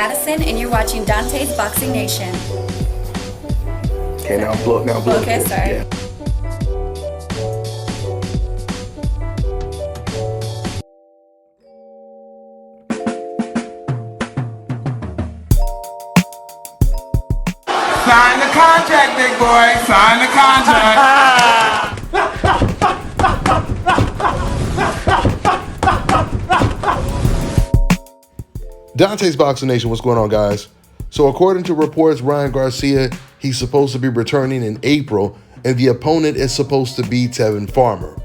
Madison, and you're watching Dante's Boxing Nation. Okay, now blow. Okay, sorry. Yeah. Sign the contract, big boy. Sign the contract. Dante's Boxing Nation, what's going on, guys? So according to reports, Ryan Garcia, he's supposed to be returning in April, and the opponent is supposed to be Tevin Farmer.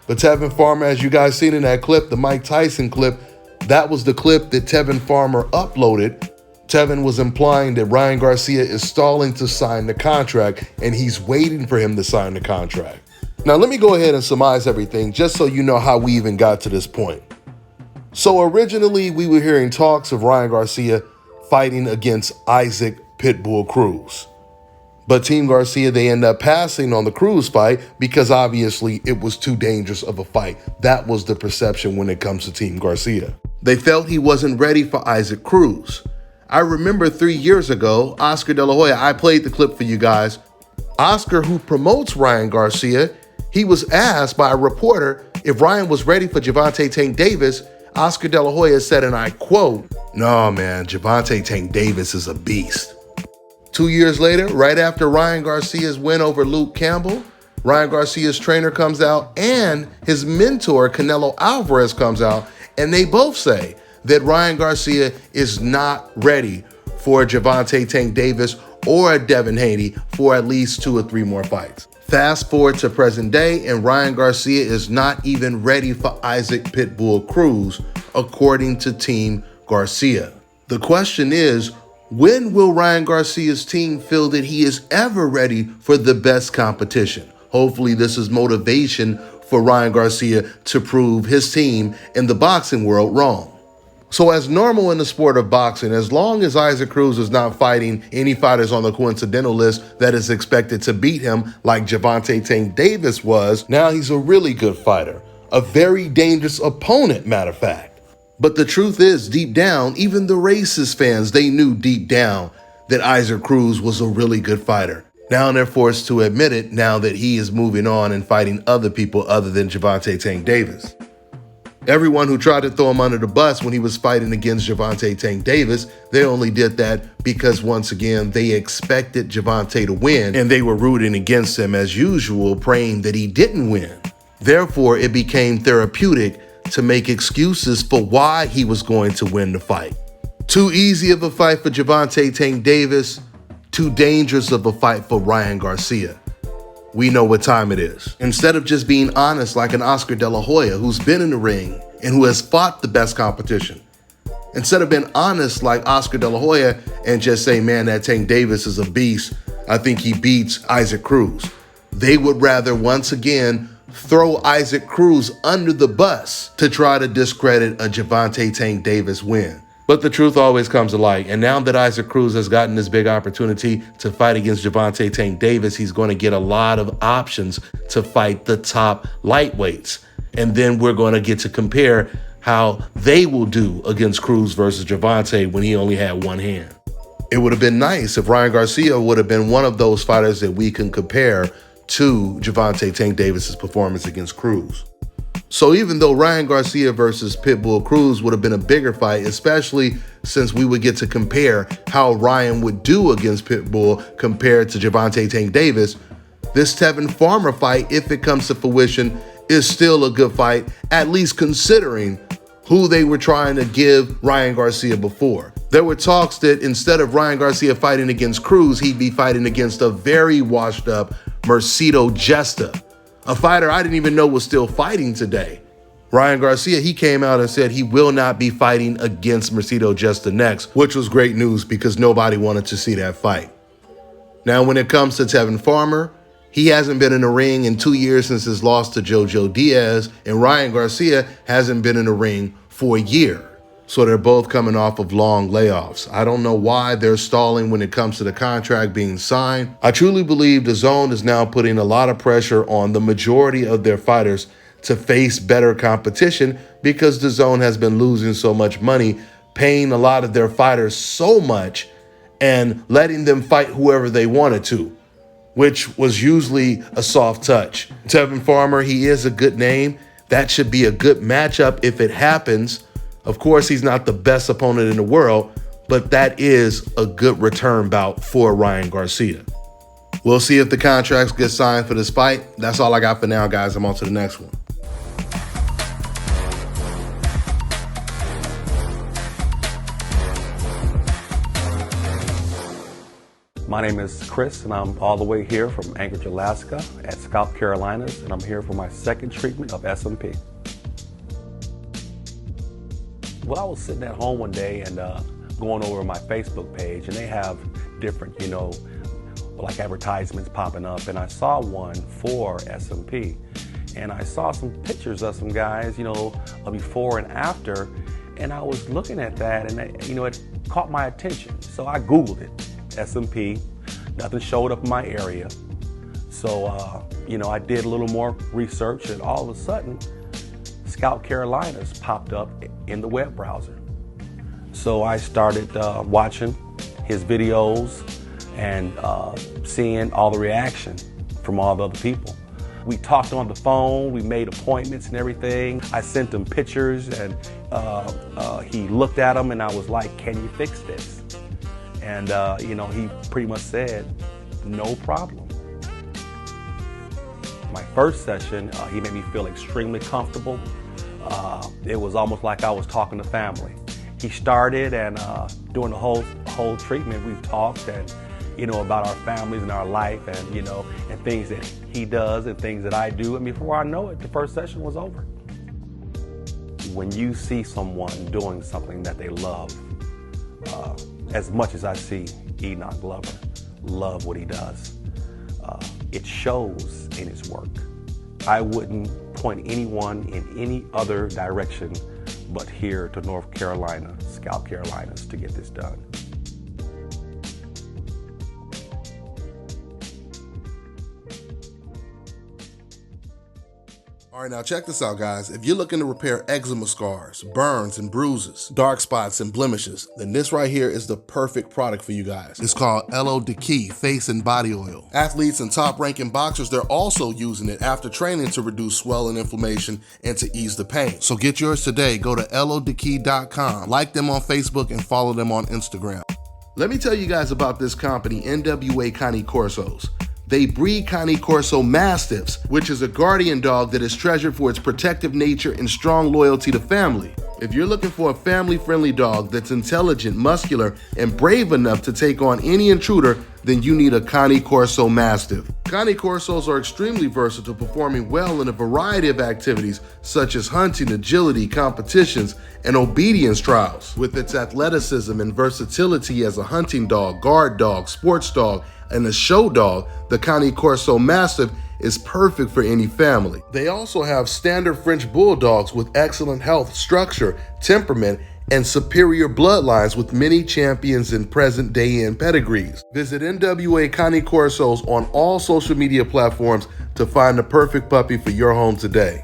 But Tevin Farmer, as you guys seen in that clip, the Mike Tyson clip, that was the clip that Tevin Farmer uploaded. Tevin was implying that Ryan Garcia is stalling to sign the contract, and he's waiting for him to sign the contract. Now, let me go ahead and surmise everything just so you know how we even got to this point. So originally, we were hearing talks of Ryan Garcia fighting against Isaac Pitbull Cruz. But Team Garcia, they end up passing on the Cruz fight because obviously it was too dangerous of a fight. That was the perception when it comes to Team Garcia. They felt he wasn't ready for Isaac Cruz. I remember 3 years ago, Oscar De La Hoya, I played the clip for you guys. Oscar, who promotes Ryan Garcia, he was asked by a reporter if Ryan was ready for Gervonta Tank Davis. Oscar De La Hoya said, and I quote, "No, man, Gervonta Tank Davis is a beast." 2 years later, right after Ryan Garcia's win over Luke Campbell, Ryan Garcia's trainer comes out and his mentor, Canelo Alvarez, comes out, and they both say that Ryan Garcia is not ready for Gervonta Tank Davis or a Devin Haney for at least 2 or 3 more fights. Fast forward to present day, and Ryan Garcia is not even ready for Isaac Pitbull Cruz, according to Team Garcia. The question is, when will Ryan Garcia's team feel that he is ever ready for the best competition? Hopefully this is motivation for Ryan Garcia to prove his team in the boxing world wrong. So as normal in the sport of boxing, as long as Isaac Cruz is not fighting any fighters on the coincidental list that is expected to beat him like Gervonta Tank Davis was, now he's a really good fighter. A very dangerous opponent, matter of fact. But the truth is, deep down, even the racist fans, they knew deep down that Isaac Cruz was a really good fighter. Now they're forced to admit it now that he is moving on and fighting other people other than Gervonta Tank Davis. Everyone who tried to throw him under the bus when he was fighting against Gervonta Tank Davis, they only did that because, once again, they expected Gervonta to win, and they were rooting against him as usual, praying that he didn't win. Therefore, it became therapeutic to make excuses for why he was going to win the fight. Too easy of a fight for Gervonta Tank Davis, too dangerous of a fight for Ryan Garcia. We know what time it is. Instead of just being honest like an Oscar De La Hoya who's been in the ring and who has fought the best competition, instead of being honest like Oscar De La Hoya and just say, man, that Tank Davis is a beast, I think he beats Isaac Cruz, they would rather once again throw Isaac Cruz under the bus to try to discredit a Gervonta Tank Davis win. But the truth always comes to light, and now that Isaac Cruz has gotten this big opportunity to fight against Gervonta Tank Davis, he's going to get a lot of options to fight the top lightweights. And then we're going to get to compare how they will do against Cruz versus Gervonta when he only had one hand. It would have been nice if Ryan Garcia would have been one of those fighters that we can compare to Gervonta Tank Davis's performance against Cruz. So even though Ryan Garcia versus Pitbull Cruz would have been a bigger fight, especially since we would get to compare how Ryan would do against Pitbull compared to Gervonta Tank Davis, this Tevin Farmer fight, if it comes to fruition, is still a good fight, at least considering who they were trying to give Ryan Garcia before. There were talks that instead of Ryan Garcia fighting against Cruz, he'd be fighting against a very washed up Mercedo Gesta, a fighter I didn't even know was still fighting today. Ryan Garcia, he came out and said he will not be fighting against Mercedo Gesta next, which was great news because nobody wanted to see that fight. Now, when it comes to Tevin Farmer, he hasn't been in the ring in 2 years since his loss to Jojo Diaz, and Ryan Garcia hasn't been in the ring for a year. So they're both coming off of long layoffs. I don't know why they're stalling when it comes to the contract being signed. I truly believe DAZN is now putting a lot of pressure on the majority of their fighters to face better competition because DAZN has been losing so much money paying a lot of their fighters so much and letting them fight whoever they wanted to, which was usually a soft touch. Tevin Farmer, he is a good name. That should be a good matchup if it happens. Of course, he's not the best opponent in the world, but that is a good return bout for Ryan Garcia. We'll see if the contracts get signed for this fight. That's all I got for now, guys. I'm on to the next one. My name is Chris, and I'm all the way here from Anchorage, Alaska at South Carolinas, and I'm here for my second treatment of SMP. Well, I was sitting at home one day and going over my Facebook page, and they have different, like advertisements popping up, and I saw one for SMP. And I saw some pictures of some guys, before and after, and I was looking at that, and it caught my attention. So I Googled it. SMP, nothing showed up in my area. So, I did a little more research, and all of a sudden, Scout Carolinas popped up in the web browser. So I started watching his videos and seeing all the reaction from all the other people. We talked on the phone, we made appointments and everything. I sent him pictures, and he looked at them, and I was like, "Can you fix this?" And, he pretty much said, "No problem." My first session, he made me feel extremely comfortable. It was almost like I was talking to family. He started, and during the whole treatment, we talked and, about our families and our life, and, and things that he does and things that I do. And before I know it, the first session was over. When you see someone doing something that they love, as much as I see Enoch Glover love what he does, it shows in his work. I wouldn't point anyone in any other direction but here to North Carolina, Scout Carolinas, to get this done. All right, now check this out, guys. If you're looking to repair eczema scars, burns and bruises, dark spots and blemishes, then this right here is the perfect product for you guys. It's called Elo Deki Face and Body Oil. Athletes and top-ranking boxers, they're also using it after training to reduce swelling, inflammation, and to ease the pain. So get yours today. Go to elodeki.com, like them on Facebook, and follow them on Instagram. Let me tell you guys about this company, NWA Cane Corsos. They breed Cane Corso Mastiffs, which is a guardian dog that is treasured for its protective nature and strong loyalty to family. If you're looking for a family-friendly dog that's intelligent, muscular, and brave enough to take on any intruder, then you need a Cane Corso Mastiff. Cane Corsos are extremely versatile, performing well in a variety of activities such as hunting, agility, competitions, and obedience trials. With its athleticism and versatility as a hunting dog, guard dog, sports dog, and a show dog, the Cane Corso Mastiff is perfect for any family. They also have standard French bulldogs with excellent health, structure, temperament, and superior bloodlines with many champions in present day and pedigrees. Visit NWA Cane Corsos on all social media platforms to find the perfect puppy for your home today.